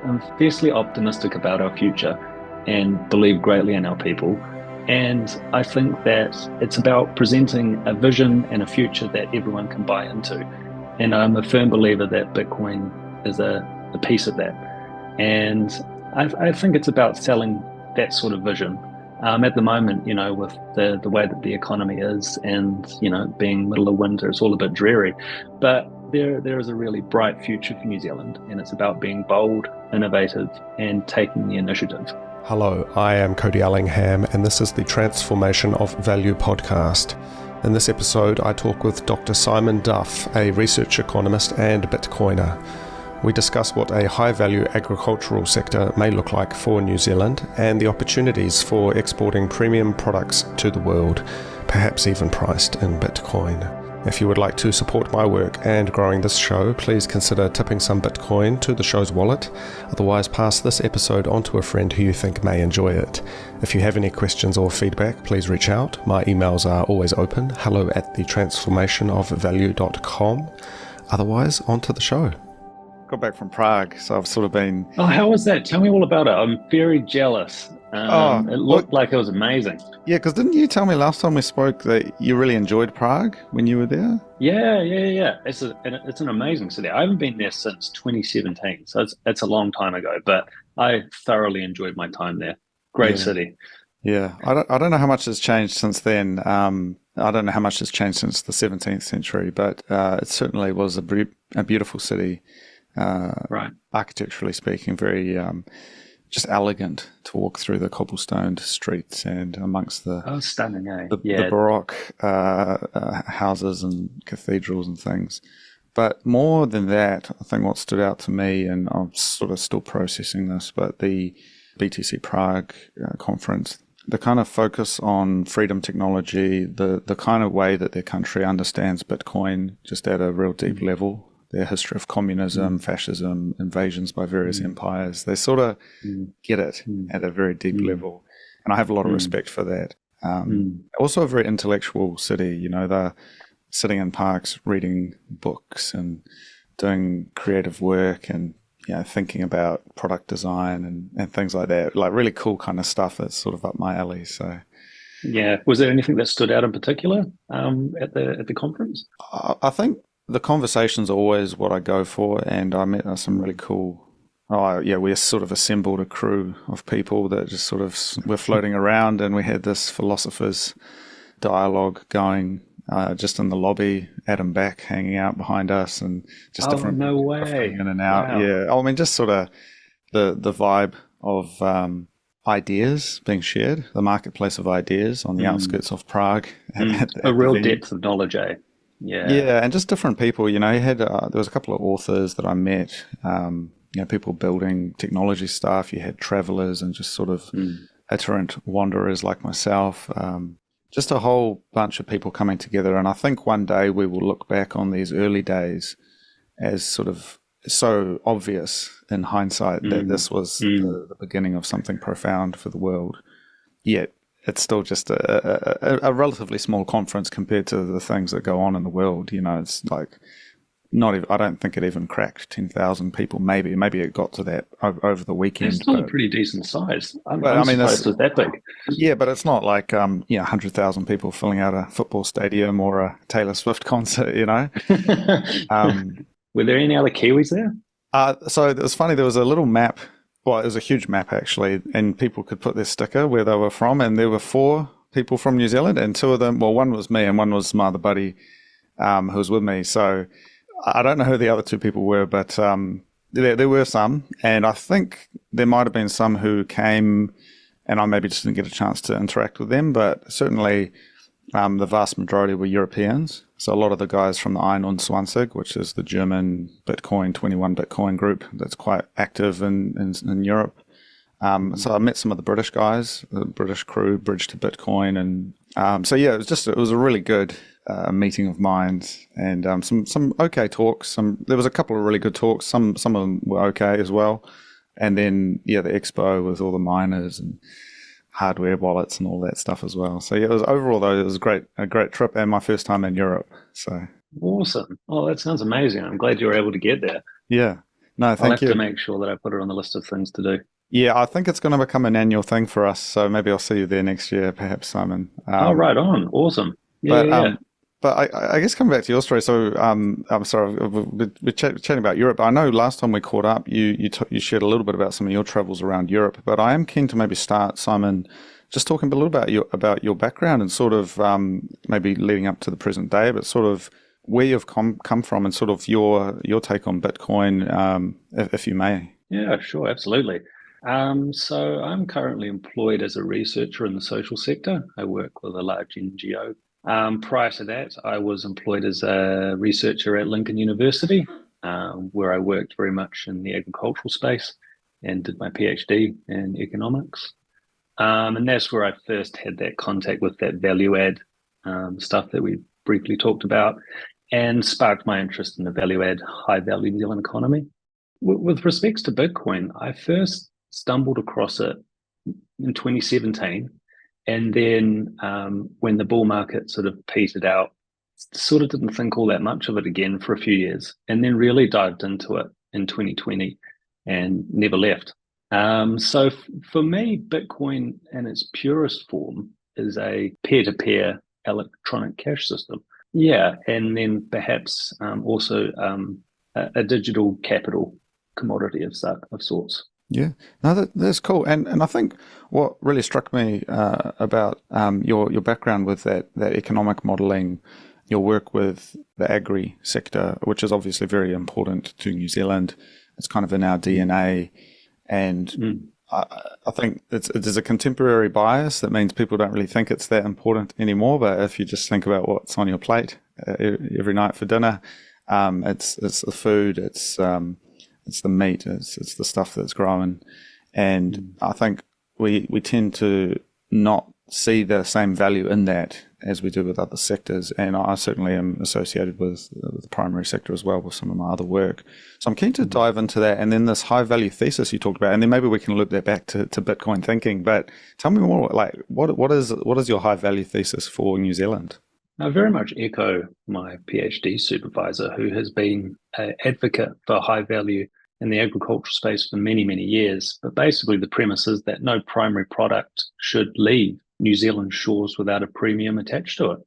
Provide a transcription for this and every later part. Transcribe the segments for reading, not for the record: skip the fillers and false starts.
I'm fiercely optimistic about our future and believe greatly in our people. And I think that it's about presenting a vision and a future that everyone can buy into. And I'm a firm believer that Bitcoin is a piece of that. And I think it's about selling that sort of vision. At the moment, with the way that the economy is and, being middle of winter, it's all a bit dreary. But there is a really bright future for New Zealand, and it's about being bold, innovative, and taking the initiative. Hello, I am Cody Ellingham, and this is the Transformation of Value podcast. In this episode, I talk with Dr. Simon Duff, a research economist and Bitcoiner. We discuss what a high-value agricultural sector may look like for New Zealand and the opportunities for exporting premium products to the world, perhaps even priced in Bitcoin. If you would like to support my work and growing this show, please consider tipping some Bitcoin to the show's wallet. Otherwise, pass this episode on to a friend who you think may enjoy it. If you have any questions or feedback, please reach out. My emails are always open, hello@thetransformationofvalue.com. Otherwise, on to the show. Got back from Prague, so I've sort of been... Oh, how was that? Tell me all about it. I'm very jealous. It looked like it was amazing. Yeah, because didn't you tell me last time we spoke that you really enjoyed Prague when you were there? Yeah. It's an amazing city. I haven't been there since 2017, so it's a long time ago, but I thoroughly enjoyed my time there. Great city. Yeah, I don't know how much has changed since then. I don't know how much has changed since the 17th century, but it certainly was a beautiful city. Right. Architecturally speaking, very just elegant to walk through the cobblestoned streets and amongst the stunning, eh? the Baroque houses and cathedrals and things. But more than that, I think what stood out to me, and I'm sort of still processing this, but the BTC Prague conference, the kind of focus on freedom technology, the kind of way that their country understands Bitcoin just at a real deep level. Their history of communism, fascism, invasions by various empires. They sort of get it at a very deep level. And I have a lot of respect for that. Also a very intellectual city. They're sitting in parks, reading books and doing creative work and, thinking about product design and things like that. Like really cool kind of stuff that's sort of up my alley. So, yeah. Was there anything that stood out in particular at the conference? I think the conversation's always what I go for, and I met some really cool... we sort of assembled a crew of people that just sort of were floating around, and we had this philosophers dialogue going just in the lobby, Adam Back hanging out behind us, and just different no people way. drifting in and out. Wow. Yeah, I mean, just sort of the vibe of ideas being shared, the marketplace of ideas on the outskirts of Prague. A real depth of knowledge, eh? Yeah, and just different people. You had there was a couple of authors that I met. People building technology stuff. You had travelers and just sort of itinerant wanderers like myself. Just a whole bunch of people coming together. And I think one day we will look back on these early days as sort of so obvious in hindsight that this was the beginning of something profound for the world. Yet it's still just a relatively small conference compared to the things that go on in the world. It's like not even, I don't think it even cracked 10,000 people. Maybe it got to that over the weekend. It's still a pretty decent size. I'm surprised it's that big. Yeah, but it's not like 100,000 people filling out a football stadium or a Taylor Swift concert. Were there any other Kiwis there? So it was funny. There was a little map. Well, it was a huge map, actually, and people could put their sticker where they were from, and there were 4 people from New Zealand, and 2 of them, well, one was me and one was my other buddy who was with me. So I don't know who the other 2 people were, but there were some, and I think there might have been some who came, and I maybe just didn't get a chance to interact with them, but certainly the vast majority were Europeans. So a lot of the guys from the 21, which is the German Bitcoin 21 Bitcoin group that's quite active in Europe. So I met some of the British guys, the British crew, Bridge to Bitcoin, and it was a really good meeting of minds, and some okay talks. There was a couple of really good talks. Some of them were okay as well, and then the expo with all the miners and hardware wallets and all that stuff as well. So it was overall though, it was a great trip and my first time in Europe. So awesome. Oh, that sounds amazing. I'm glad you were able to get there. Yeah. No, I'll thank have to you. make sure that I put it on the list of things to do. Yeah, I think it's going to become an annual thing for us. So maybe I'll see you there next year, perhaps, Simon. Oh, right on. Awesome. Yeah, But yeah, yeah. I guess coming back to your story. So I'm sorry, we're chatting about Europe. I know last time we caught up, you shared a little bit about some of your travels around Europe. But I am keen to maybe start, Simon, just talking a little about your background and sort of maybe leading up to the present day, but sort of where you've come from and sort of your take on Bitcoin, if you may. Yeah, sure, absolutely. So I'm currently employed as a researcher in the social sector. I work with a large NGO. Prior to that, I was employed as a researcher at Lincoln University, where I worked very much in the agricultural space and did my PhD in economics. And that's where I first had that contact with that value add stuff that we briefly talked about and sparked my interest in the value add, high value New Zealand economy. With respects to Bitcoin, I first stumbled across it in 2017. And then when the bull market sort of petered out, sort of didn't think all that much of it again for a few years, and then really dived into it in 2020 and never left. So for me, Bitcoin in its purest form is a peer-to-peer electronic cash system. Yeah, and then perhaps also a digital capital commodity of sorts. Yeah, no, that's cool. And I think what really struck me about your background with that economic modelling, your work with the agri sector, which is obviously very important to New Zealand. It's kind of in our DNA, and I think there's a contemporary bias that means people don't really think it's that important anymore. But if you just think about what's on your plate every night for dinner, it's the food, it's the meat, it's the stuff that's growing, and I think we tend to not see the same value in that as we do with other sectors. And I certainly am associated with the primary sector as well with some of my other work. So I'm keen to dive into that, and then this high value thesis you talked about, and then maybe we can loop that back to Bitcoin thinking. But tell me more, like what is your high value thesis for New Zealand? I very much echo my PhD supervisor, who has been an advocate for high value in the agricultural space for many, many years. But basically, the premise is that no primary product should leave New Zealand shores without a premium attached to it.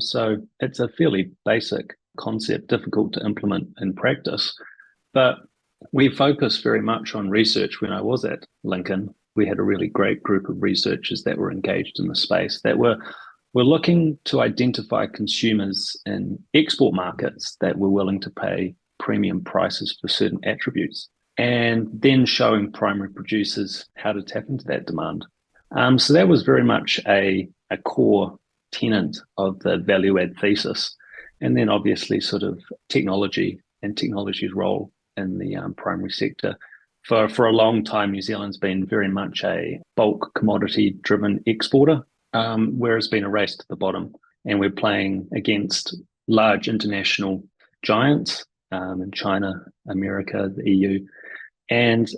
So it's a fairly basic concept, difficult to implement in practice. But we focused very much on research when I was at Lincoln. We had a really great group of researchers that were engaged in the space that were looking to identify consumers in export markets that were willing to pay premium prices for certain attributes, and then showing primary producers how to tap into that demand. So that was very much a core tenet of the value add thesis. And then obviously sort of technology and technology's role in the primary sector. For a long time, New Zealand's been very much a bulk commodity driven exporter, where it's been a race to the bottom. And we're playing against large international giants in China, America, the EU. And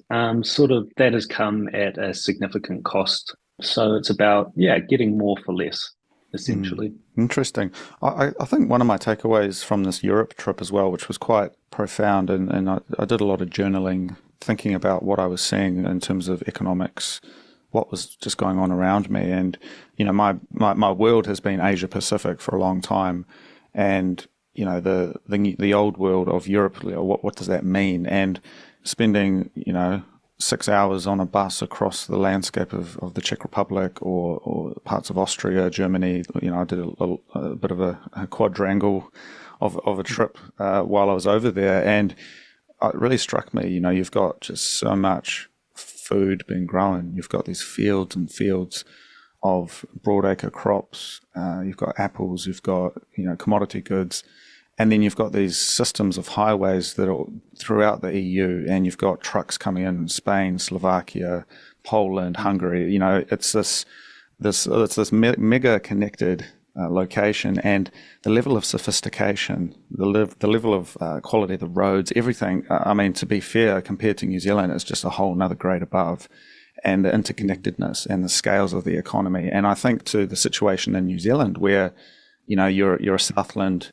sort of that has come at a significant cost. So it's about, getting more for less, essentially. Interesting. I think one of my takeaways from this Europe trip as well, which was quite profound, and I did a lot of journaling, thinking about what I was seeing in terms of economics, what was just going on around me. And, my world has been Asia Pacific for a long time. And, the old world of Europe, what does that mean? And spending, 6 hours on a bus across the landscape of the Czech Republic or parts of Austria, Germany. I did a bit of a quadrangle of a trip while I was over there, and it really struck me. You've got just so much food being grown. You've got these fields and fields of broadacre crops. You've got apples. You've got commodity goods. And then you've got these systems of highways that are throughout the EU, and you've got trucks coming in Spain, Slovakia, Poland, Hungary. It's this mega connected location, and the level of sophistication, the level of quality of the roads, everything. To be fair, compared to New Zealand, it's just a whole another grade above. And the interconnectedness and the scales of the economy. And I think to the situation in New Zealand, where you're a Southland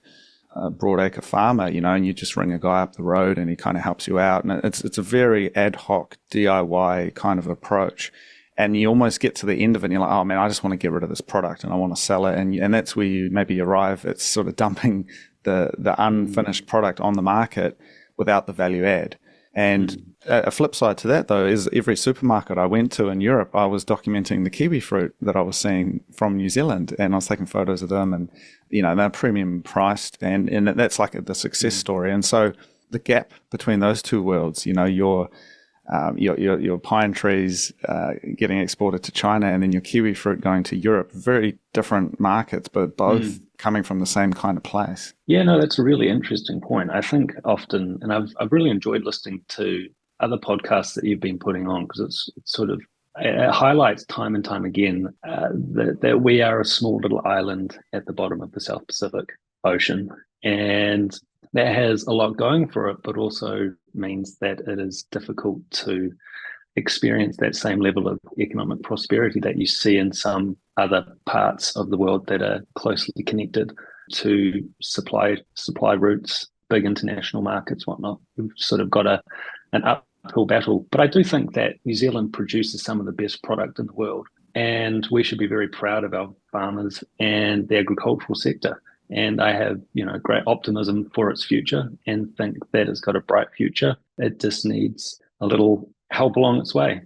a broadacre farmer, and you just ring a guy up the road and he kind of helps you out. And it's a very ad hoc DIY kind of approach. And you almost get to the end of it and you're like, oh man, I just want to get rid of this product and I want to sell it. And that's where you maybe arrive at sort of dumping the unfinished product on the market without the value add. And a flip side to that, though, is every supermarket I went to in Europe, I was documenting the kiwi fruit that I was seeing from New Zealand, and I was taking photos of them, and they're premium priced, and that's like the success story. And so the gap between those two worlds, your pine trees getting exported to China, and then your kiwi fruit going to Europe, very different markets, but both coming from the same kind of place. Yeah, no, that's a really interesting point. I think often, and I've really enjoyed listening to other podcasts that you've been putting on, because it highlights time and time again that we are a small little island at the bottom of the South Pacific Ocean, and that has a lot going for it, but also means that it is difficult to experience that same level of economic prosperity that you see in some other parts of the world that are closely connected to supply routes, big international markets, whatnot. We've sort of got an uphill battle. But I do think that New Zealand produces some of the best product in the world, and we should be very proud of our farmers and the agricultural sector. And I have, great optimism for its future and think that it's got a bright future. It just needs a little help along its way,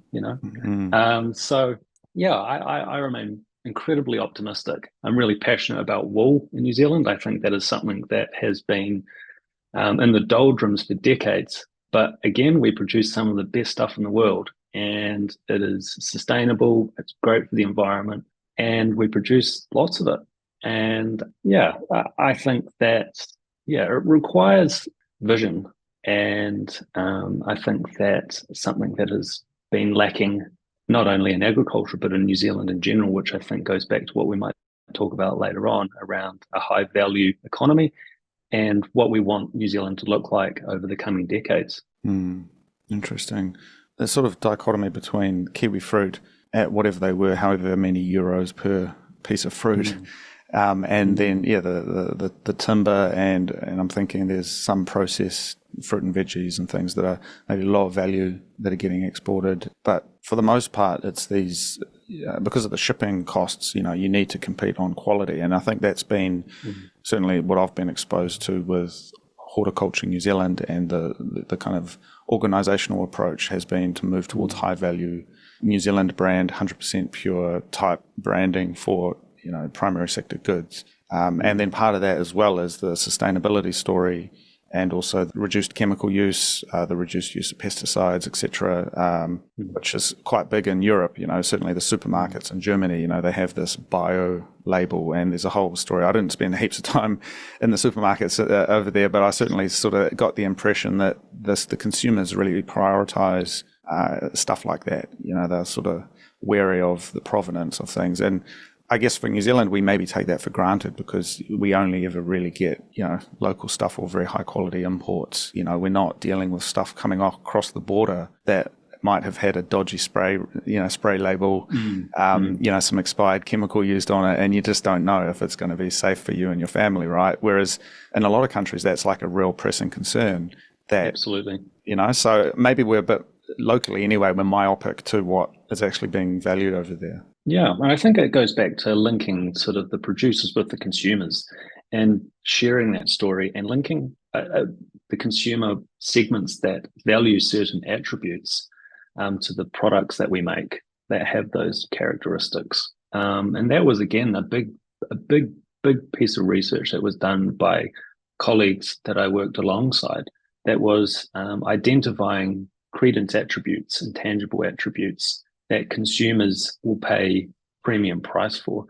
So, yeah, I remain incredibly optimistic. I'm really passionate about wool in New Zealand. I think that is something that has been in the doldrums for decades. But again, we produce some of the best stuff in the world, and it is sustainable. It's great for the environment, and we produce lots of it. And yeah, I think that, it requires vision. And I think that's something that has been lacking not only in agriculture, but in New Zealand in general, which I think goes back to what we might talk about later on around a high value economy and what we want New Zealand to look like over the coming decades. Interesting. The sort of dichotomy between kiwi fruit at whatever they were, however many euros per piece of fruit, and then the timber, and I'm thinking there's some processed fruit and veggies and things that are maybe lower value that are getting exported, but for the most part it's these because of the shipping costs, you need to compete on quality. And I think that's been certainly what I've been exposed to with Horticulture New Zealand, and the kind of organizational approach has been to move towards high value New Zealand brand, 100% pure type branding for primary sector goods. And then part of that as well is the sustainability story, and also the reduced chemical use, the reduced use of pesticides, etc., which is quite big in Europe. Certainly the supermarkets in Germany, they have this bio label, and there's a whole story. I didn't spend heaps of time in the supermarkets over there, but I certainly sort of got the impression that the consumers really prioritize stuff like that. They're sort of wary of the provenance of things. And I guess for New Zealand, we maybe take that for granted because we only ever really get, local stuff or very high quality imports. We're not dealing with stuff coming across the border that might have had a dodgy spray label, some expired chemical used on it, and you just don't know if it's going to be safe for you and your family, right? Whereas in a lot of countries, that's like a real pressing concern. Absolutely. So maybe we're a bit, locally anyway, we're myopic to what is actually being valued over there. Yeah, and I think it goes back to linking sort of the producers with the consumers and sharing that story, and linking the consumer segments that value certain attributes to the products that we make that have those characteristics. And that was, again, a big piece of research that was done by colleagues that I worked alongside, that was identifying credence attributes and tangible attributes that consumers will pay premium price for.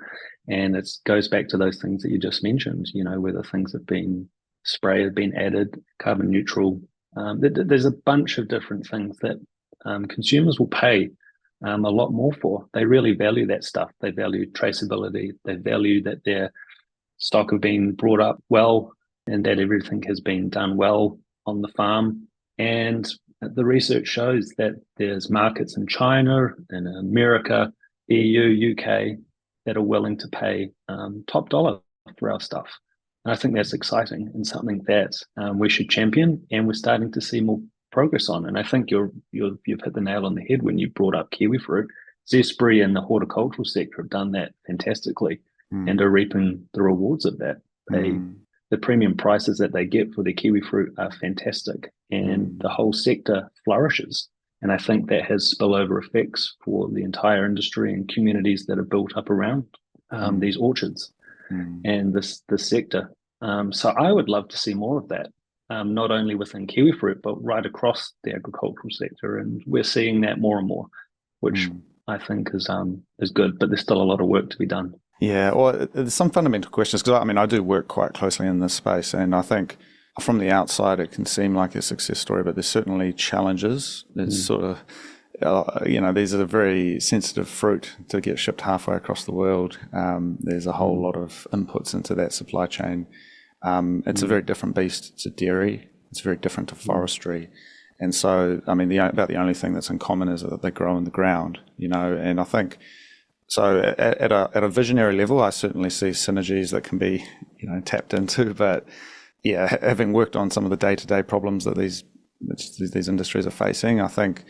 And it goes back to those things that you just mentioned, whether things have been sprayed, have been added, carbon neutral. There's a bunch of different things that consumers will pay a lot more for. They really value that stuff. They value traceability. They value that their stock have been brought up well and that everything has been done well on the farm. And the research shows that there's markets in China, in America, EU, UK, that are willing to pay top dollar for our stuff. And I think that's exciting and something that we should champion, and we're starting to see more progress on. And I think you've hit the nail on the head when you brought up kiwi fruit. Zespri and the horticultural sector have done that fantastically and are reaping the rewards of that. The premium prices that they get for their kiwi fruit are fantastic, and the whole sector flourishes. And I think that has spillover effects for the entire industry and communities that are built up around these orchards and this sector. So I would love to see more of that, not only within kiwi fruit, but right across the agricultural sector. And we're seeing that more and more, which I think is good. But there's still a lot of work to be done. Yeah, well, there's some fundamental questions, because I mean, I do work quite closely in this space, and I think from the outside it can seem like a success story, but there's certainly challenges. There's sort of, these are very sensitive fruit to get shipped halfway across the world. There's a whole lot of inputs into that supply chain. It's a very different beast to dairy. It's very different to forestry. And so, I mean, about the only thing that's in common is that they grow in the ground, and I think, so at a visionary level, I certainly see synergies that can be, tapped into. But yeah, having worked on some of the day-to-day problems that these industries are facing, I think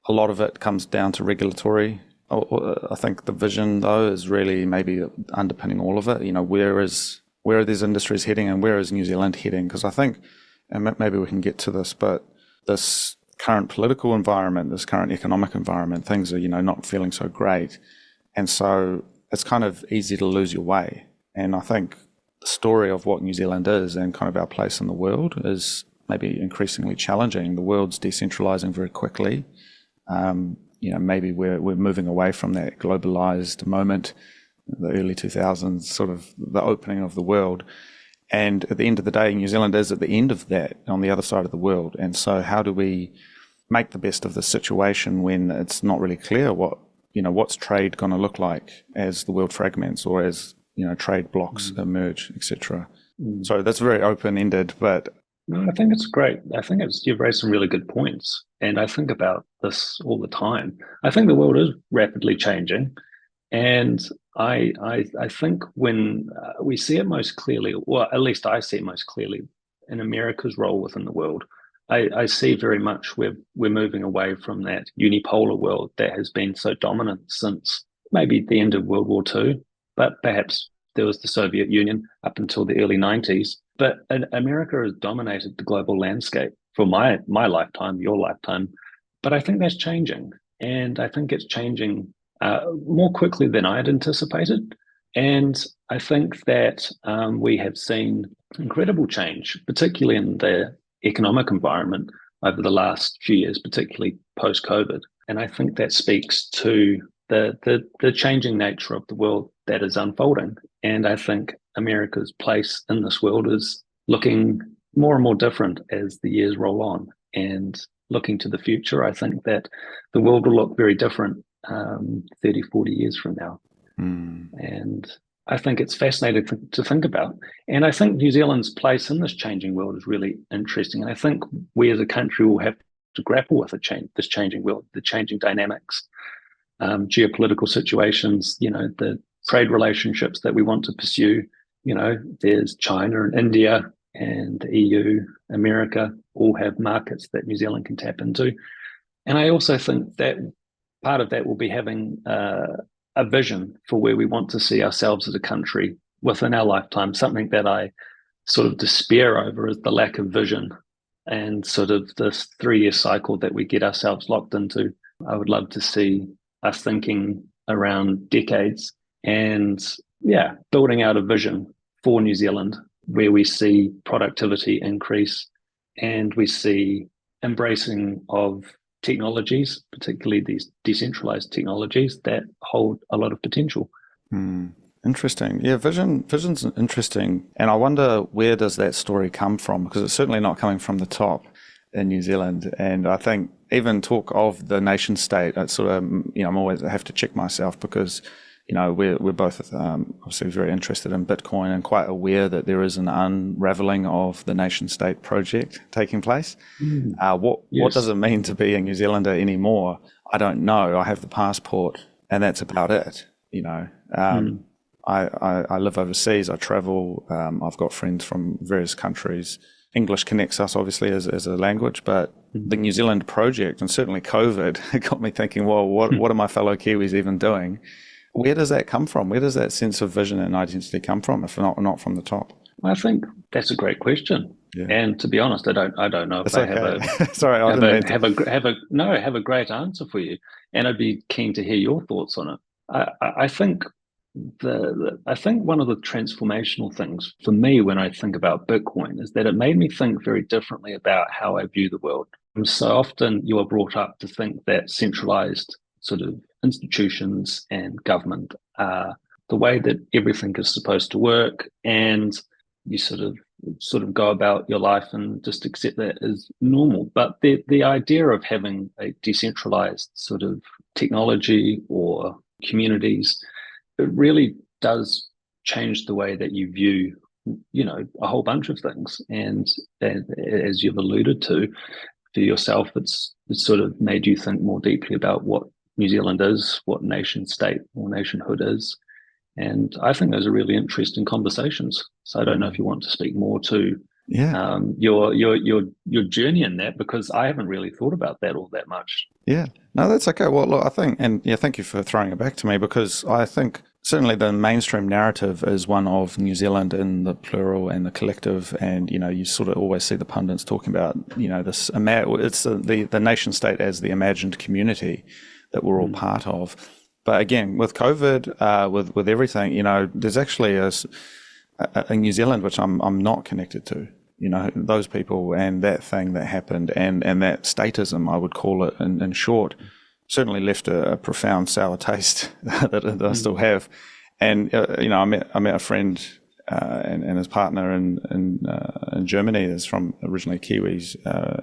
a lot of it comes down to regulatory. I think the vision, though, is really maybe underpinning all of it. Where are these industries heading, and where is New Zealand heading? Because I think, and maybe we can get to this, but this current political environment, this current economic environment, things are, not feeling so great. And so it's kind of easy to lose your way. And I think the story of what New Zealand is and kind of our place in the world is maybe increasingly challenging. The world's decentralizing very quickly. Maybe we're moving away from that globalized moment, the early 2000s, sort of the opening of the world. And at the end of the day, New Zealand is at the end of that, on the other side of the world. And so how do we make the best of the situation when it's not really clear what's trade going to look like as the world fragments, or as trade blocks emerge, etc. So that's very open-ended, but no, I think it's great. I think you've raised some really good points, and I think about this all the time. I think the world is rapidly changing, and I think when we see it most clearly, well, at least I see it most clearly in America's role within the world. I see very much we're moving away from that unipolar world that has been so dominant since maybe the end of World War II, but perhaps there was the Soviet Union up until the early 90s. But America has dominated the global landscape for my lifetime, your lifetime. But I think that's changing, and I think it's changing more quickly than I had anticipated. And I think that we have seen incredible change, particularly in the economic environment over the last few years, particularly post-COVID. And I think that speaks to the changing nature of the world that is unfolding. And I think America's place in this world is looking more and more different as the years roll on. And looking to the future, I think that the world will look very different 30, 40 years from now. And I think it's fascinating to think about. And I think New Zealand's place in this changing world is really interesting. And I think we as a country will have to grapple with this changing world, the changing dynamics, geopolitical situations, the trade relationships that we want to pursue. There's China and India and the EU, America, all have markets that New Zealand can tap into. And I also think that part of that will be having a vision for where we want to see ourselves as a country within our lifetime. Something that I sort of despair over is the lack of vision and sort of this 3-year cycle that we get ourselves locked into. I would love to see us thinking around decades and, building out a vision for New Zealand where we see productivity increase and we see embracing of technologies, particularly these decentralized technologies that hold a lot of potential. Interesting. Yeah, vision's interesting. And I wonder, where does that story come from? Because it's certainly not coming from the top in New Zealand. And I think even talk of the nation state, it's sort of, I'm always, I have to check myself because, we're both obviously very interested in Bitcoin and quite aware that there is an unraveling of the nation state project taking place. What does it mean to be a New Zealander anymore? I don't know. I have the passport and that's about it. I live overseas, I travel, I've got friends from various countries. English connects us obviously as a language, but the New Zealand project and certainly COVID got me thinking, well, what are my fellow Kiwis even doing? Where does that come from? Where does that sense of vision and identity come from, if not from the top? I think that's a great question. Yeah. And to be honest, I don't know if It's I okay. Sorry, I didn't mean to. have a great answer for you. And I'd be keen to hear your thoughts on it. I think I think one of the transformational things for me when I think about Bitcoin is that it made me think very differently about how I view the world. And so often you are brought up to think that centralized sort of institutions and government are the way that everything is supposed to work, and you sort of go about your life and just accept that as normal. But the idea of having a decentralized sort of technology or communities, it really does change the way that you view, a whole bunch of things. And as you've alluded to, for yourself, it's sort of made you think more deeply about what New Zealand is, what nation state or nationhood is. And I think those are really interesting conversations. So I don't know if you want to speak more to your journey in that, because I haven't really thought about that all that much. Yeah, no, that's okay. Well, look, I think, and yeah, thank you for throwing it back to me, because I think certainly the mainstream narrative is one of New Zealand in the plural and the collective, and you sort of always see the pundits talking about this. It's the nation state as the imagined community that we're all part of. But again, with COVID, with everything, there's actually a New Zealand which I'm not connected to. Those people and that thing that happened and that statism, I would call it in short, certainly left a profound sour taste that I still have. And I met a friend and his partner in Germany is from originally Kiwis,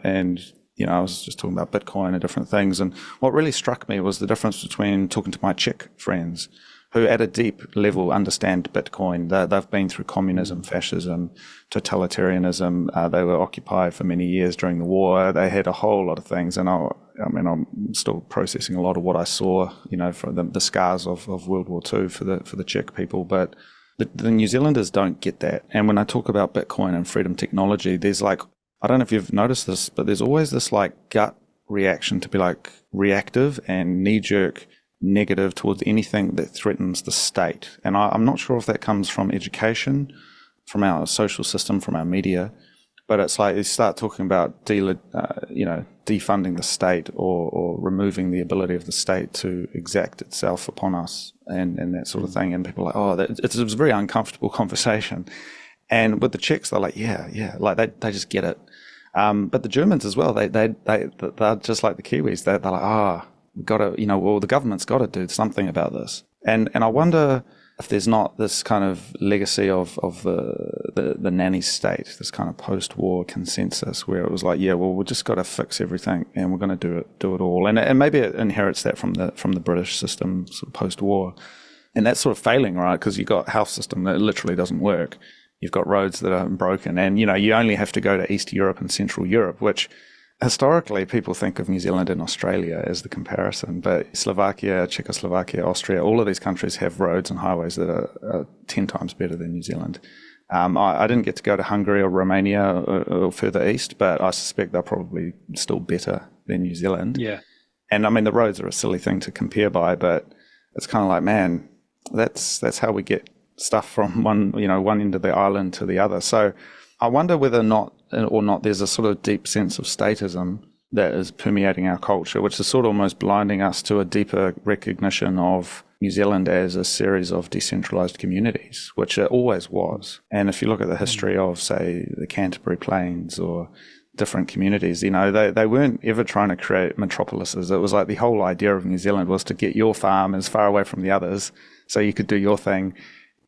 and I was just talking about Bitcoin and different things. And what really struck me was the difference between talking to my Czech friends, who at a deep level understand Bitcoin. They've been through communism, fascism, totalitarianism. They were occupied for many years during the war. They had a whole lot of things. And I'm still processing a lot of what I saw, from the scars of World War II for the Czech people. But the New Zealanders don't get that. And when I talk about Bitcoin and freedom technology, there's I don't know if you've noticed this, but there's always this gut reaction to be reactive and knee-jerk negative towards anything that threatens the state. And I'm not sure if that comes from education, from our social system, from our media, but it's you start talking about defunding the state or removing the ability of the state to exact itself upon us and that sort of thing. And people are it's a very uncomfortable conversation. And with the Czechs, they're they just get it. But the Germans as well, they're just like the Kiwis. They're we've got to, the government's got to do something about this. And I wonder if there's not this kind of legacy of the nanny state, this kind of post-war consensus where it was we've just got to fix everything and we're going to do it all. And maybe it inherits that from the British system sort of post-war. And that's sort of failing, right? Because you've got a health system that literally doesn't work. You've got roads that are broken, and you only have to go to East Europe and Central Europe, which historically people think of New Zealand and Australia as the comparison. But Slovakia, Czechoslovakia, Austria, all of these countries have roads and highways that are 10 times better than New Zealand. I didn't get to go to Hungary or Romania or further east, but I suspect they're probably still better than New Zealand. Yeah. And I mean, the roads are a silly thing to compare by, but it's kind of man, that's how we get stuff from one end of the island to the other. So I wonder whether or not there's a sort of deep sense of statism that is permeating our culture, which is sort of almost blinding us to a deeper recognition of New Zealand as a series of decentralized communities, which it always was. And if you look at the history of, say, the Canterbury Plains or different communities, they weren't ever trying to create metropolises. It was the whole idea of New Zealand was to get your farm as far away from the others so you could do your thing.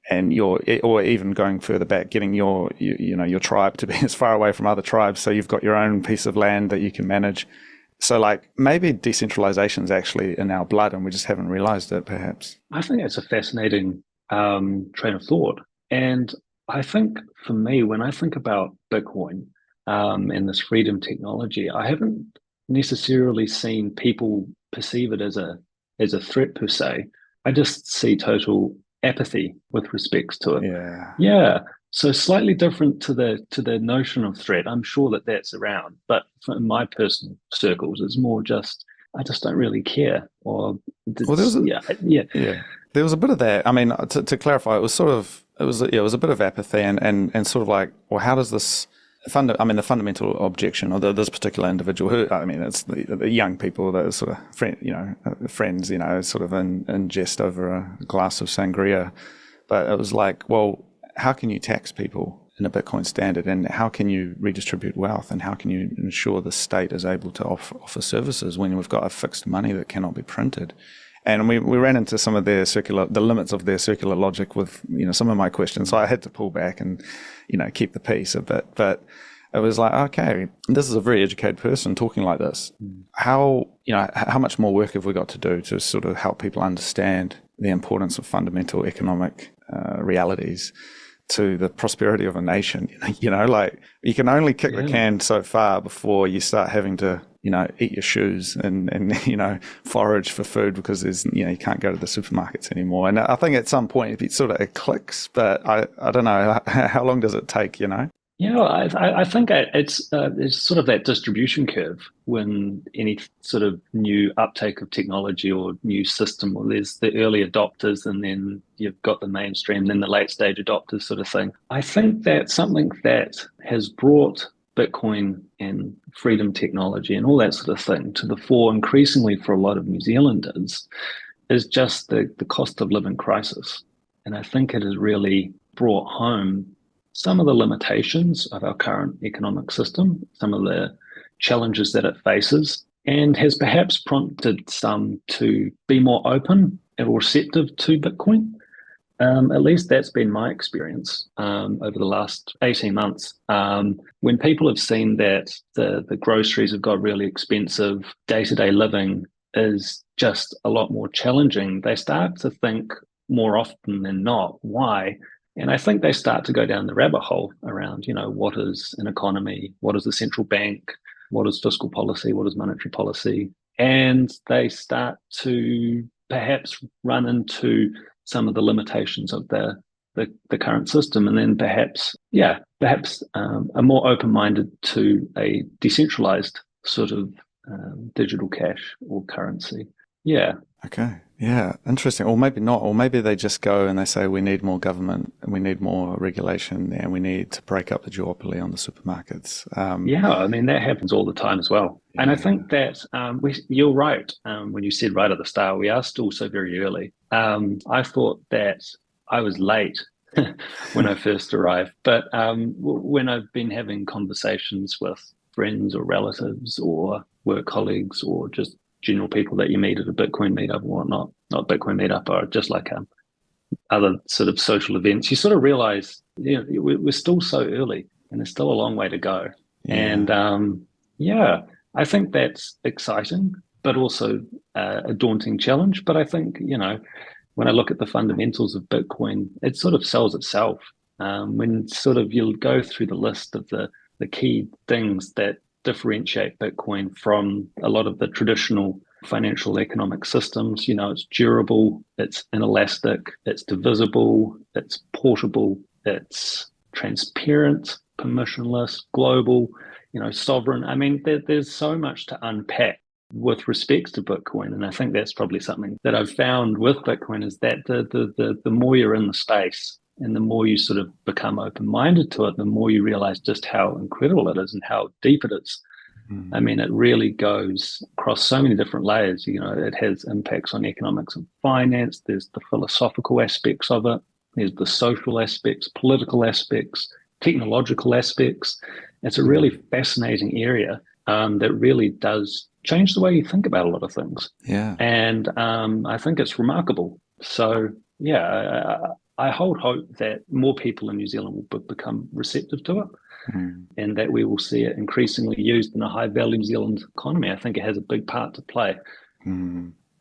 And or even going further back, getting your tribe to be as far away from other tribes, so you've got your own piece of land that you can manage. So maybe decentralization is actually in our blood, and we just haven't realized it. Perhaps. I think that's a fascinating train of thought, and I think for me, when I think about Bitcoin and this freedom technology, I haven't necessarily seen people perceive it as a threat per se. I just see total apathy with respects to it. Yeah. Yeah. So slightly different to the notion of threat. I'm sure that that's around, but in my personal circles, it's more just I just don't really care. Or Well, it's, yeah, there was a bit of that. I mean, to clarify, it was a bit of apathy and sort of like, well, how does this the fundamental objection of this particular individual, who, I mean, it's the young people that are sort of friends, sort of in jest over a glass of sangria. But it was like, well, how can you tax people in a Bitcoin standard, and how can you redistribute wealth, and how can you ensure the state is able to offer services when we've got a fixed money that cannot be printed? And we ran into some of the limits of their circular logic with, some of my questions. So I had to pull back and, keep the peace a bit. But it was like, okay, this is a very educated person talking like this. How much more work have we got to do to sort of help people understand the importance of fundamental economic realities to the prosperity of a nation? Like you can only kick the can so far before you start having to, eat your shoes and forage for food because there's, you can't go to the supermarkets anymore. And I think at some point it sort of clicks, but I don't know, how long does it take, Yeah, I think it's sort of that distribution curve when any sort of new uptake of technology or new system, or there's the early adopters and then you've got the mainstream, then the late stage adopters sort of thing. I think that something that has brought Bitcoin and freedom technology and all that sort of thing to the fore increasingly for a lot of New Zealanders is just the cost of living crisis. And I think it has really brought home some of the limitations of our current economic system, some of the challenges that it faces, and has perhaps prompted some to be more open and receptive to Bitcoin. At least that's been my experience over the last 18 months. When people have seen that the groceries have got really expensive, day-to-day living is just a lot more challenging, they start to think more often than not, why? And I think they start to go down the rabbit hole around, what is an economy? What is a central bank? What is fiscal policy? What is monetary policy? And they start to perhaps run into some of the limitations of the current system, and then perhaps are more open-minded to a decentralized sort of digital cash or currency. Yeah. Okay. Yeah. Interesting. Or maybe not. Or maybe they just go and they say, we need more government and we need more regulation and we need to break up the duopoly on the supermarkets. Yeah. I mean, that happens all the time as well. Yeah. And I think that you're right. When you said right at the start, we are still so very early. I thought that I was late when I first arrived. But when I've been having conversations with friends or relatives or work colleagues or just general people that you meet at a Bitcoin meetup or whatnot, not Bitcoin meetup, or just like other sort of social events, you sort of realize, we're still so early and there's still a long way to go. Yeah. And I think that's exciting, but also a daunting challenge. But I think, when I look at the fundamentals of Bitcoin, it sort of sells itself. When sort of you'll go through the list of the key things that differentiate Bitcoin from a lot of the traditional financial economic systems. It's durable, it's inelastic, it's divisible, it's portable, it's transparent, permissionless, global, sovereign. I mean, there's so much to unpack with respects to Bitcoin. And I think that's probably something that I've found with Bitcoin is that the more you're in the space, and the more you sort of become open-minded to it, the more you realize just how incredible it is and how deep it is. I mean, it really goes across so many different layers. It has impacts on economics and finance. There's the philosophical aspects of it. There's the social aspects, political aspects, technological aspects. It's a really fascinating area that really does change the way you think about a lot of things. Yeah. And I think it's remarkable. So, I hold hope that more people in New Zealand will become receptive to it and that we will see it increasingly used in a high-value New Zealand economy. I think it has a big part to play.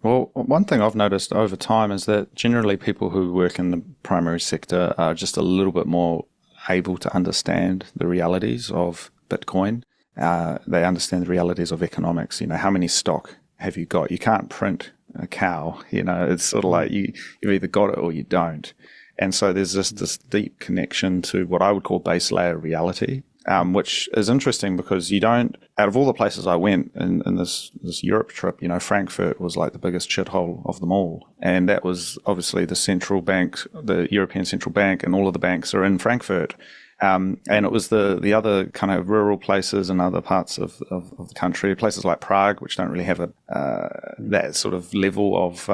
Well, one thing I've noticed over time is that generally people who work in the primary sector are just a little bit more able to understand the realities of Bitcoin. They understand the realities of economics. How many stock have you got? You can't print a cow. It's sort of like you've either got it or you don't. And so there's this deep connection to what I would call base layer reality, which is interesting because you don't, out of all the places I went in this Europe trip, Frankfurt was like the biggest shithole of them all. And that was obviously the central bank, the European Central Bank, and all of the banks are in Frankfurt. And it was the other kind of rural places and other parts of the country, places like Prague, which don't really have that sort of level of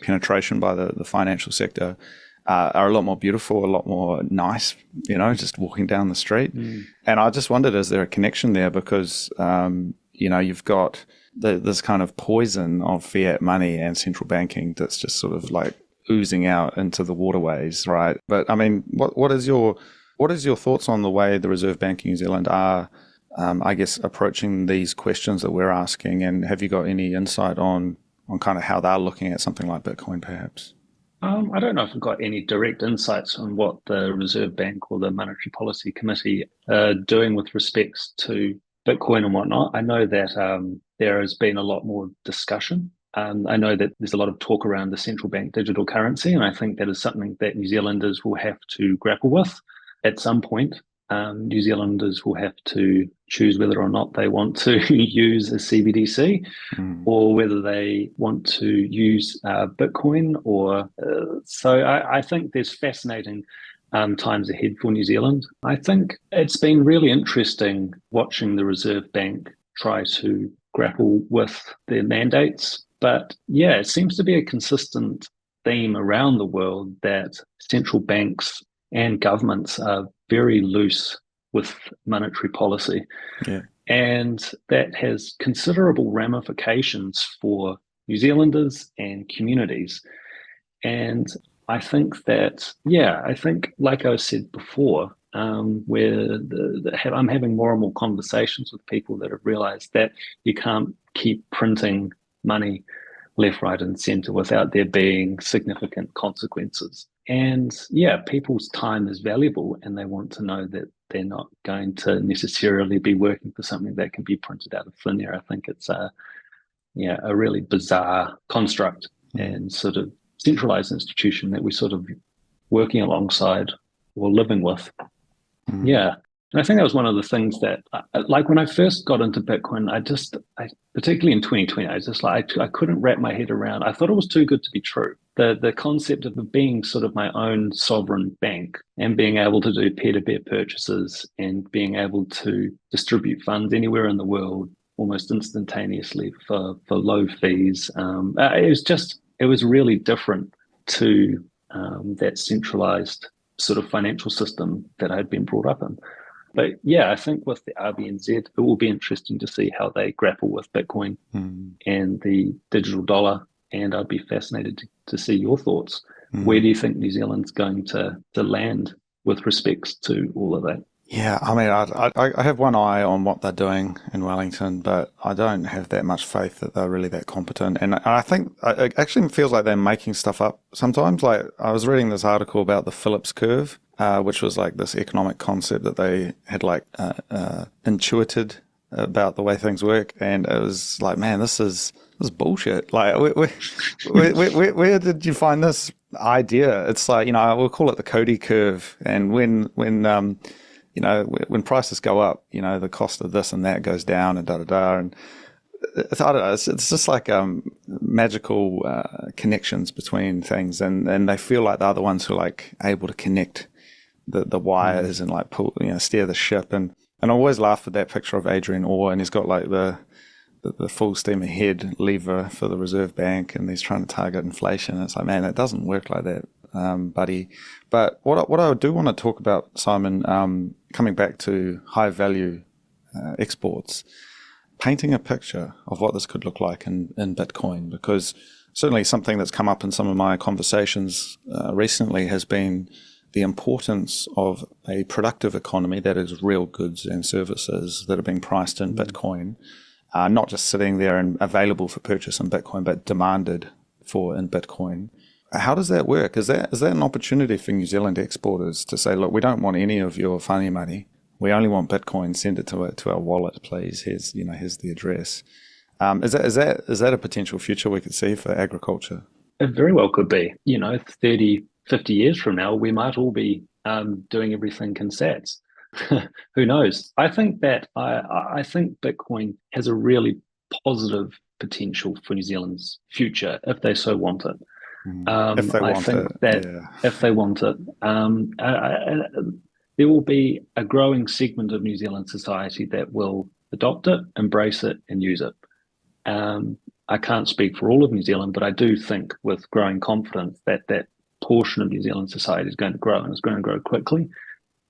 penetration by the financial sector, are a lot more beautiful, a lot more nice, just walking down the street. And I just wondered, is there a connection there? Because, you've got this kind of poison of fiat money and central banking that's just sort of like oozing out into the waterways, right? But I mean, what is your thoughts on the way the Reserve Bank of New Zealand are, I guess, approaching these questions that we're asking? And have you got any insight on kind of how they're looking at something like Bitcoin, perhaps? I don't know if I've got any direct insights on what the Reserve Bank or the Monetary Policy Committee are doing with respects to Bitcoin and whatnot. I know that there has been a lot more discussion. I know that there's a lot of talk around the central bank digital currency, and I think that is something that New Zealanders will have to grapple with at some point. New Zealanders will have to choose whether or not they want to use a CBDC or whether they want to use Bitcoin. So I think there's fascinating times ahead for New Zealand. I think it's been really interesting watching the Reserve Bank try to grapple with their mandates. But yeah, it seems to be a consistent theme around the world that central banks and governments are very loose with monetary policy. Yeah. And that has considerable ramifications for New Zealanders and communities. And I think that, like I said before, where I'm having more and more conversations with people that have realized that you can't keep printing money left, right, and center without there being significant consequences. And yeah, people's time is valuable and they want to know that they're not going to necessarily be working for something that can be printed out of thin air. I think it's a really bizarre construct and sort of centralized institution that we're sort of working alongside or living with. Yeah. And I think that was one of the things that, like when I first got into Bitcoin, I particularly in 2020, I couldn't wrap my head around. I thought it was too good to be true. The concept of being sort of my own sovereign bank and being able to do peer-to-peer purchases and being able to distribute funds anywhere in the world almost instantaneously for low fees. It was really different to that centralized sort of financial system that I had been brought up in. But yeah, I think with the RBNZ, it will be interesting to see how they grapple with Bitcoin and the digital dollar. And I'd be fascinated to see your thoughts. Where do you think New Zealand's going to land with respects to all of that? Yeah, I mean, I have one eye on what they're doing in Wellington, but I don't have that much faith that they're really that competent. And I think it actually feels like they're making stuff up sometimes. Like I was reading this article about the Phillips curve, which was like this economic concept that they had intuited about the way things work. And it was like, man, this is bullshit. Like, where did you find this idea? It's like, we'll call it the Cody curve. And when prices go up, the cost of this and that goes down and da-da-da. And I don't know, it's just like magical connections between things. And they feel like they're the ones who are like able to connect the wires and like pull, steer the ship. And I always laugh at that picture of Adrian Orr, and he's got like the full steam ahead lever for the Reserve Bank, and he's trying to target inflation. It's like, man, it doesn't work like that, buddy. But what I do want to talk about, Simon, coming back to high value exports, painting a picture of what this could look like in Bitcoin, because certainly something that's come up in some of my conversations recently has been the importance of a productive economy that is real goods and services that are being priced in Bitcoin, not just sitting there and available for purchase in Bitcoin, but demanded for in Bitcoin. How does that work? Is that an opportunity for New Zealand exporters to say, look, we don't want any of your funny money. We only want Bitcoin. Send it to our wallet, please. Here's the address. Is that a potential future we could see for agriculture? It very well could be. 30, 50 years from now, we might all be doing everything in sats. Who knows? I think Bitcoin has a really positive potential for New Zealand's future if they so want it. If they I want think it, that yeah. if they want it, there will be a growing segment of New Zealand society that will adopt it, embrace it, and use it. Um, I can't speak for all of New Zealand, but I do think with growing confidence that that portion of New Zealand society is going to grow and it's going to grow quickly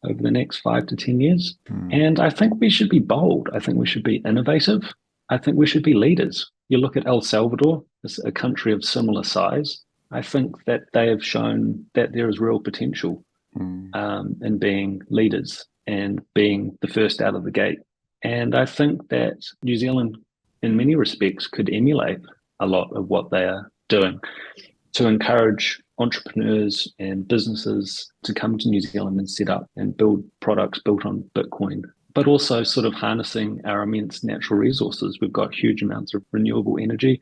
over the next 5 to 10 years. And I think we should be bold. I think we should be innovative. I think we should be leaders. You look at El Salvador, as a country of similar size. I think that they have shown that there is real potential in being leaders and being the first out of the gate. And I think that New Zealand, in many respects, could emulate a lot of what they are doing to encourage entrepreneurs and businesses to come to New Zealand and set up and build products built on Bitcoin, but also sort of harnessing our immense natural resources. We've got huge amounts of renewable energy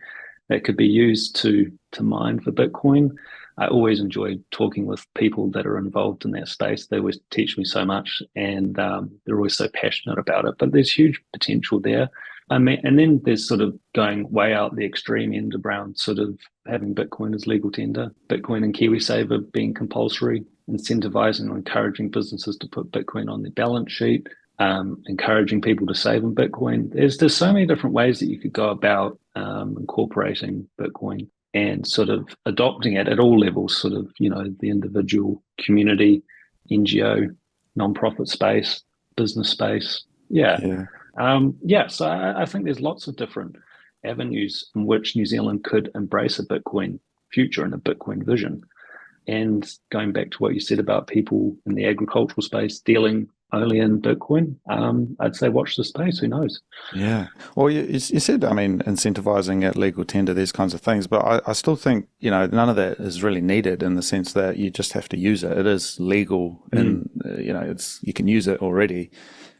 that could be used to mine for Bitcoin. I always enjoy talking with people that are involved in that space. They always teach me so much, and they're always so passionate about it. But there's huge potential there. I mean, and then there's sort of going way out the extreme end around sort of having Bitcoin as legal tender, Bitcoin and KiwiSaver being compulsory, incentivizing or encouraging businesses to put Bitcoin on their balance sheet, encouraging people to save in Bitcoin. There's so many different ways that you could go about incorporating Bitcoin and sort of adopting it at all levels, sort of, the individual, community, NGO, nonprofit space, business space. Yeah. So I think there's lots of different avenues in which New Zealand could embrace a Bitcoin future and a Bitcoin vision. And going back to what you said about people in the agricultural space dealing only in Bitcoin, I'd say watch the space. Who knows? Yeah. Well, you said, I mean, incentivizing at legal tender, these kinds of things, but I still think, none of that is really needed in the sense that you just have to use it. It is legal and, you can use it already.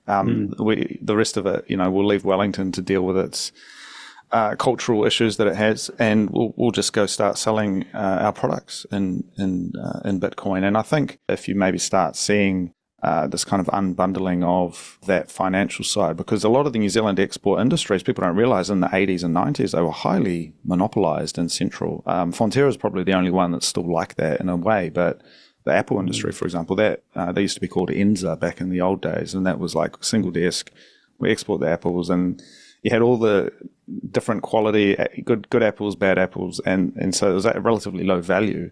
The rest of it, we'll leave Wellington to deal with its cultural issues that it has, and we'll just go start selling our products in Bitcoin. And I think if you maybe start seeing this kind of unbundling of that financial side, because a lot of the New Zealand export industries, people don't realize in the 80s and 90s, they were highly monopolized and central. Fonterra is probably the only one that's still like that in a way, but the Apple industry, for example, that they used to be called NZA back in the old days, and that was like single desk. We export the apples, and you had all the different quality, good apples, bad apples, and so it was at a relatively low value.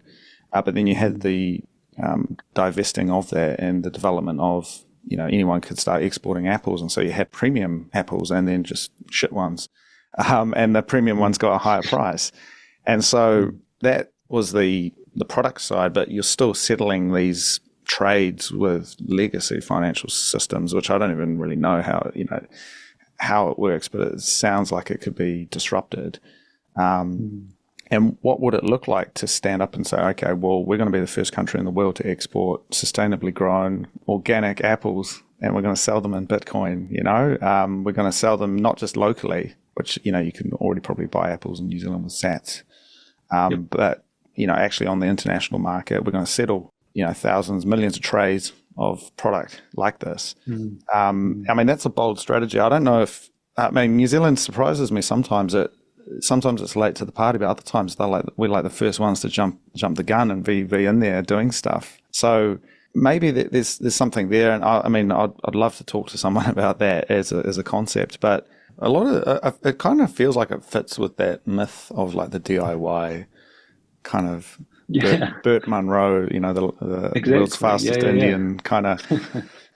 But then you had the divesting of that and the development of, anyone could start exporting apples, and so you had premium apples and then just shit ones, and the premium ones got a higher price, and so that was the product side, but you're still settling these trades with legacy financial systems, which I don't even really know how it works, but it sounds like it could be disrupted. And what would it look like to stand up and say, okay, well, we're going to be the first country in the world to export sustainably grown organic apples, and we're going to sell them in Bitcoin, we're going to sell them not just locally, which, you can already probably buy apples in New Zealand with sats, but actually on the international market, we're going to settle, thousands, millions of trays of product like this. I mean, that's a bold strategy. I don't know New Zealand surprises me sometimes. Sometimes it's late to the party, but other times we're like the first ones to jump the gun and be in there doing stuff. So maybe there's something there. And I'd love to talk to someone about that as a concept, but a lot of it kind of feels like it fits with that myth of like the DIY kind of Burt Munro, the exactly. World's fastest Indian kind of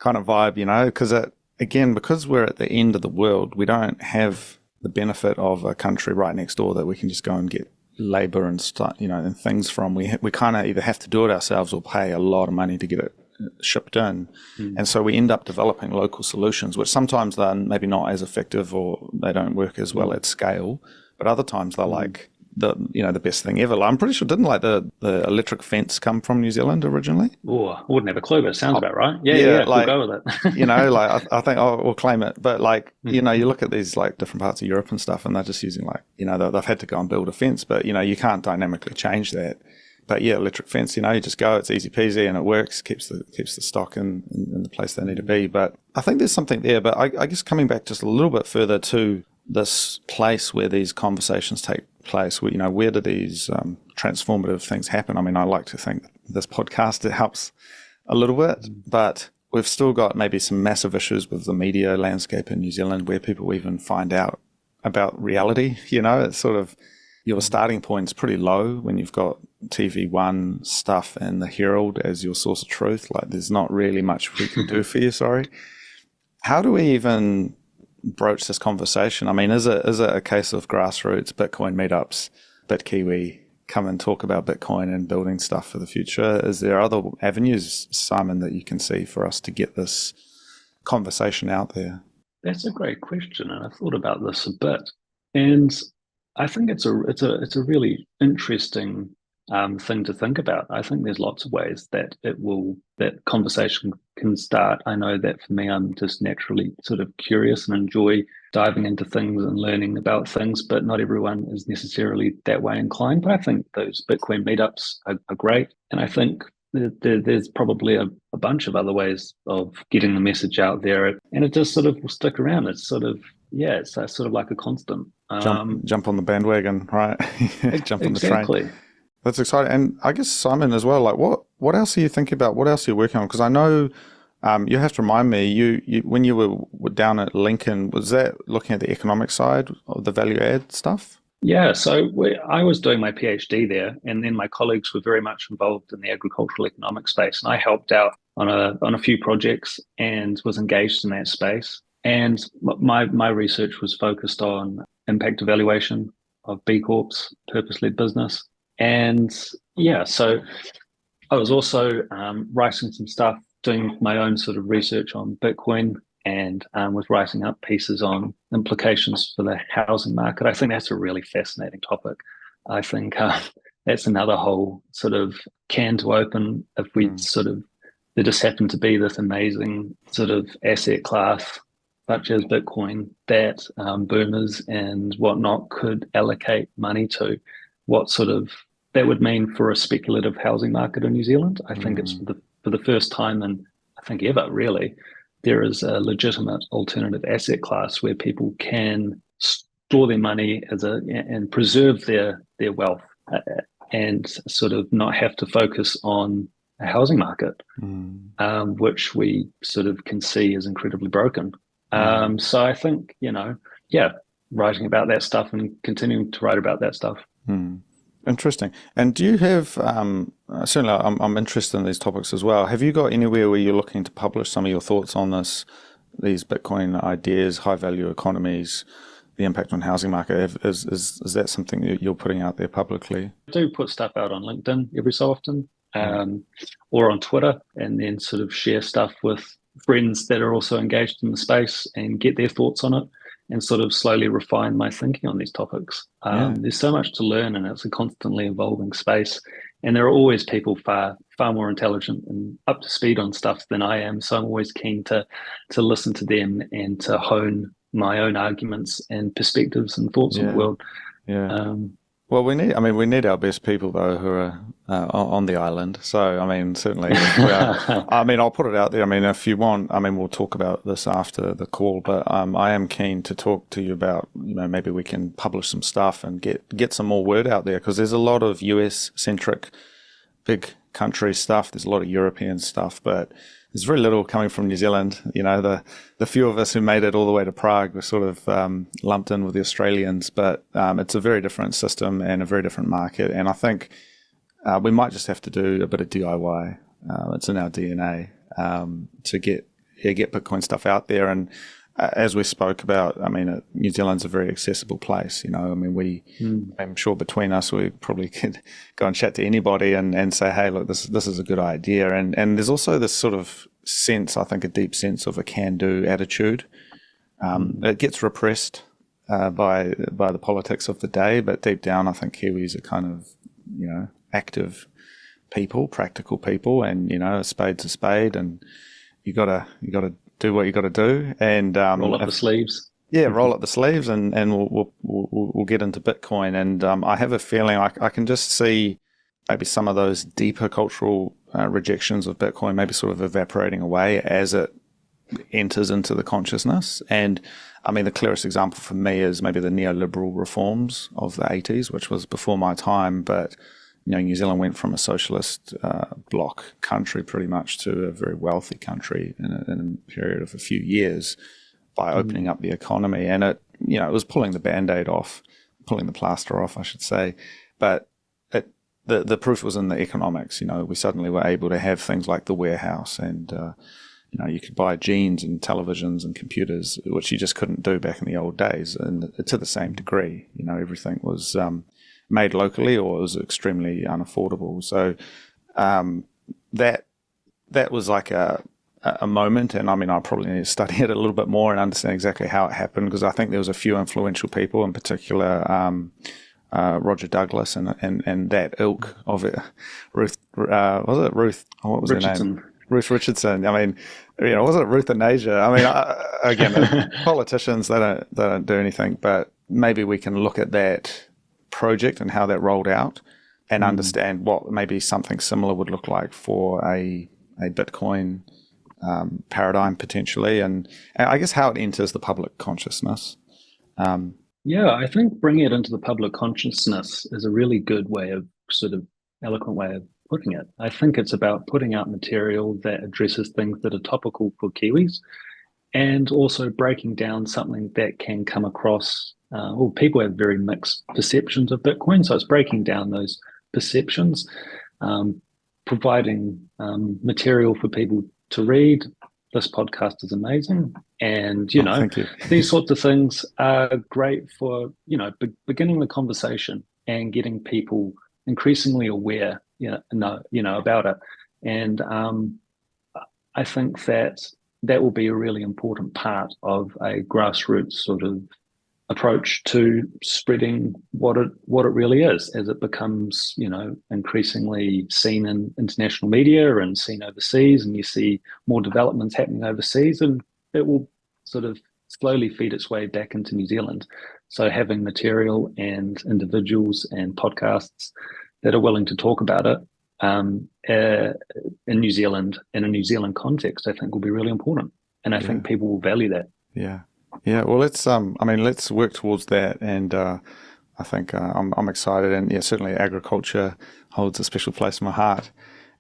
vibe, because we're at the end of the world, we don't have the benefit of a country right next door that we can just go and get labor and start, and things from. We kind of either have to do it ourselves or pay a lot of money to get it shipped in. And so we end up developing local solutions, which sometimes they're maybe not as effective or they don't work as well at scale, but other times they're like the best thing ever. I'm pretty sure, didn't like the electric fence come from New Zealand originally? Oh, I wouldn't have a clue, but it sounds about right. Yeah, like, we'll go with it. like I think we'll claim it. But like, you look at these like different parts of Europe and stuff, and they're just using like, they've had to go and build a fence, but you can't dynamically change that. But yeah, electric fence, you just go, it's easy peasy and it works, keeps the stock in the place they need to be. But I think there's something there. But I guess coming back just a little bit further to this place where these conversations take place, where do these transformative things happen? I mean, I like to think this podcast, it helps a little bit, but we've still got maybe some massive issues with the media landscape in New Zealand where people even find out about reality. It's sort of, your starting point's pretty low when you've got TV1 stuff and the Herald as your source of truth. Like, there's not really much we can do for you, sorry. How do we even broach this conversation? I mean, is it a case of grassroots Bitcoin meetups, BitKiwi, come and talk about Bitcoin and building stuff for the future? Is there other avenues, Simon, that you can see for us to get this conversation out there? That's a great question, and I thought about this a bit. And I think it's a really interesting thing to think about. I think there's lots of ways that that conversation can start. I know that for me, I'm just naturally sort of curious and enjoy diving into things and learning about things, but not everyone is necessarily that way inclined. But I think those Bitcoin meetups are great, and I think there's probably a bunch of other ways of getting the message out there, and it just sort of will stick around. It's sort of, it's sort of like a constant. Jump on the bandwagon, right? Jump on the train. That's exciting. And I guess, Simon, as well, like what else are you thinking about? What else are you working on? Because I know you have to remind me, you when you were down at Lincoln, was that looking at the economic side of the value add stuff? Yeah, so I was doing my PhD there, and then my colleagues were very much involved in the agricultural economic space, and I helped out on a few projects and was engaged in that space. And my research was focused on impact evaluation of B Corps, purpose-led business. And yeah, so I was also writing some stuff, doing my own sort of research on Bitcoin, and was writing up pieces on implications for the housing market. I think that's a really fascinating topic. I think that's another whole sort of can to open if we there just happened to be this amazing sort of asset class such as Bitcoin that boomers and whatnot could allocate money to. What sort of that would mean for a speculative housing market in New Zealand. I think it's for the first time in, I think, ever really, there is a legitimate alternative asset class where people can store their money and preserve their wealth and sort of not have to focus on a housing market, which we sort of can see is incredibly broken. So I think, writing about that stuff and continuing to write about that stuff. Interesting. And do you have, certainly I'm interested in these topics as well. Have you got anywhere where you're looking to publish some of your thoughts on these Bitcoin ideas, high value economies, the impact on housing market? Is that something that you're putting out there publicly? I do put stuff out on LinkedIn every so often, or on Twitter, and then sort of share stuff with friends that are also engaged in the space and get their thoughts on it, and sort of slowly refine my thinking on these topics. There's so much to learn, and it's a constantly evolving space. And there are always people far more intelligent and up to speed on stuff than I am. So I'm always keen to listen to them and to hone my own arguments and perspectives and thoughts on the world. Yeah. Well, we need our best people though who are on the island. So, I mean, certainly, I'll put it out there. I mean, if you want, we'll talk about this after the call, but I am keen to talk to you about, maybe we can publish some stuff and get some more word out there, because there's a lot of US centric big country stuff. There's a lot of European stuff, but there's very little coming from New Zealand. The few of us who made it all the way to Prague were sort of lumped in with the Australians, but it's a very different system and a very different market. And I think we might just have to do a bit of DIY. It's in our DNA to get Bitcoin stuff out there. And as we spoke about, New Zealand's a very accessible place. I'm sure between us, we probably could go and chat to anybody and say, hey, look, this is a good idea. And there's also this sort of sense, I think, a deep sense of a can-do attitude. It gets repressed by the politics of the day, but deep down, I think Kiwis are kind of, active people, practical people, and a spade's a spade, and you gotta do what you gotta do, and roll up the sleeves. Yeah, roll up the sleeves, and we'll get into Bitcoin. And I have a feeling I can just see maybe some of those deeper cultural rejections of Bitcoin maybe sort of evaporating away as it enters into the consciousness. And I mean, the clearest example for me is maybe the neoliberal reforms of the 80s, which was before my time, but New Zealand went from a socialist bloc country pretty much to a very wealthy country in a period of a few years by opening up the economy. And it was pulling the Band-Aid off, pulling the plaster off, I should say. But the proof was in the economics. We suddenly were able to have things like the warehouse, and you could buy jeans and televisions and computers, which you just couldn't do back in the old days, and to the same degree. Everything was made locally, or it was extremely unaffordable. So that was like a moment, and I mean, I probably need to study it a little bit more and understand exactly how it happened, because I think there was a few influential people, in particular Roger Douglas and that ilk of it. Ruth, was it Ruth? What was Richardson. her name? Ruth Richardson. I mean, was it Ruth and Asia? I mean, again, politicians, they don't do anything, but maybe we can look at that project and how that rolled out and understand what maybe something similar would look like for a Bitcoin paradigm potentially, and I guess how it enters the public consciousness. Yeah, I think bringing it into the public consciousness is a really good way of eloquent way of putting it. I think it's about putting out material that addresses things that are topical for Kiwis, and also breaking down something that can come across. People have very mixed perceptions of Bitcoin, so it's breaking down those perceptions, providing material for people to read. This podcast is amazing, and thank you. These sorts of things are great for beginning the conversation and getting people increasingly aware, about it. And I think that will be a really important part of a grassroots sort of approach to spreading what it really is, as it becomes increasingly seen in international media and seen overseas, and you see more developments happening overseas, and it will sort of slowly feed its way back into New Zealand. So having material and individuals and podcasts that are willing to talk about it in New Zealand, in a New Zealand context, I think will be really important, and I think people will value that. Yeah, well, let's work towards that, and I think I'm excited, and certainly agriculture holds a special place in my heart,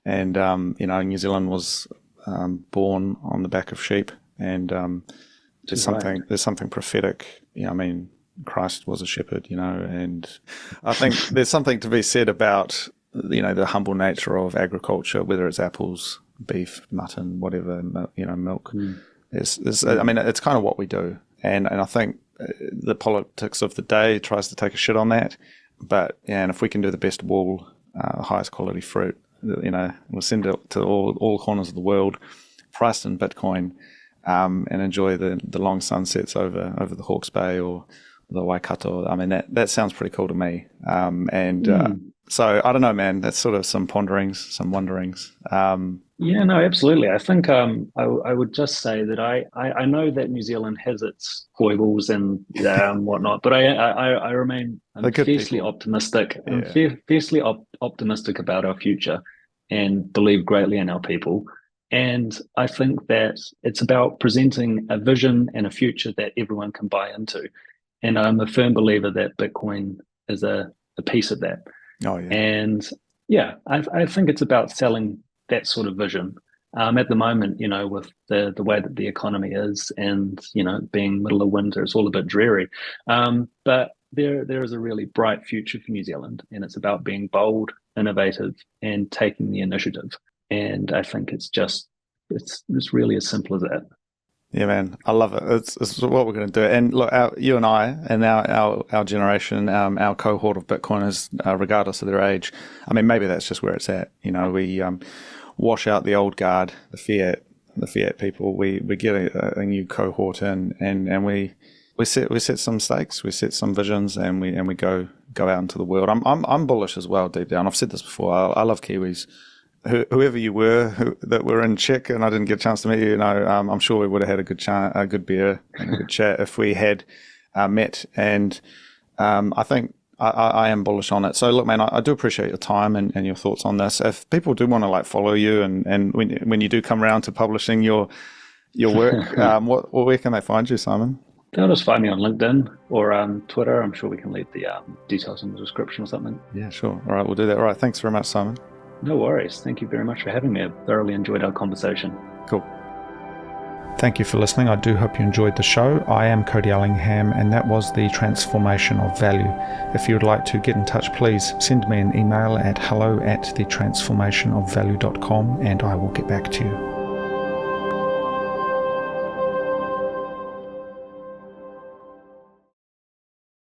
and New Zealand was born on the back of sheep, and there's something prophetic. I mean, Christ was a shepherd, and I think there's something to be said about the humble nature of agriculture, whether it's apples, beef, mutton, whatever, milk. I mean, it's kind of what we do, and I think the politics of the day tries to take a shit on that, but and if we can do the best wool, highest quality fruit, we'll send it to all corners of the world, priced in Bitcoin, and enjoy the long sunsets over the Hawke's Bay or the Waikato. I mean, that sounds pretty cool to me, so I don't know, man. That's sort of some ponderings, some wonderings. Yeah, no, absolutely. I think I would just say that I know that New Zealand has its foibles and whatnot, but I remain fiercely optimistic. I'm fiercely optimistic about our future, and believe greatly in our people. And I think that it's about presenting a vision and a future that everyone can buy into. And I'm a firm believer that Bitcoin is a piece of that. Oh yeah. And I think it's about selling that sort of vision. At the moment, with the way that the economy is, and being middle of winter, it's all a bit dreary. But there is a really bright future for New Zealand, and it's about being bold, innovative, and taking the initiative. And I think it's really as simple as that. Yeah, man, I love it. It's what we're going to do. And look, you and I, and our generation, our cohort of Bitcoiners, regardless of their age, I mean, maybe that's just where it's at. We wash out the old guard, the fiat people. We get a new cohort in, and we we set some stakes, we set some visions, and we go out into the world. I'm bullish as well, deep down. I've said this before. I love Kiwis. Whoever you were that were in Czech, and I didn't get a chance to meet you, I'm sure we would have had a good beer and a good chat if we had met. And I think I am bullish on it. So look, man, I do appreciate your time and your thoughts on this. If people do want to follow you and when you do come around to publishing your work, where can they find you, Simon? They'll just find me on LinkedIn or Twitter. I'm sure we can leave the details in the description or something. Yeah, sure. All right, we'll do that. All right, thanks very much, Simon. No worries. Thank you very much for having me. I thoroughly enjoyed our conversation. Cool. Thank you for listening. I do hope you enjoyed the show. I am Cody Ellingham, and that was the transformation of value. If you would like to get in touch, please send me an email at hello@thetransformationofvalue.com, and I will get back to you.